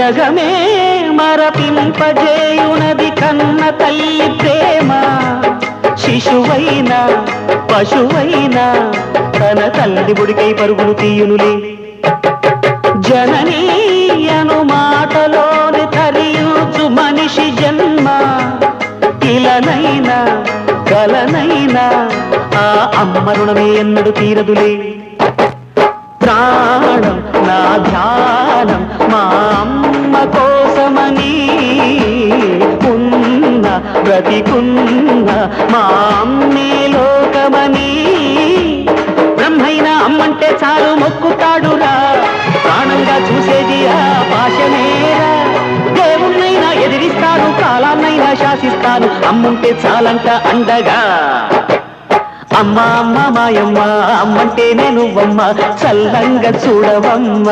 జగమే మరపింపజేయునది కన్న తల్లి ప్రేమ. శిశువైనా పశువైనా తన తల్లి బుడికై పరుగులు తీయునులే. జననీ అను మాటలోని ధరించు మనిషి జన్మ. ఇలనైనా కలనైనా ఆ అమ్మ రుణమే ఎన్నడు తీరదులే. ప్రాణం నా ధ్యానం మా అమ్మ కోసమని, ఉన్న బ్రతికున్న మా అమ్మే లోకమని. బ్రహ్మైనా అమ్మంటే చాలు మొక్కుతాడురా, ప్రాణంగా చూసేది ఆ పాశమేరా. దేవుణ్ణైనా ఎదిరిస్తాను, కాలాన్నైనా శాసిస్తాను, అమ్ముంటే చాలంట అండగా. అమ్మ అమ్మ మాయమ్మ, అమ్మంటేనే నువ్వమ్మ, చల్లంగా చూడవమ్మ.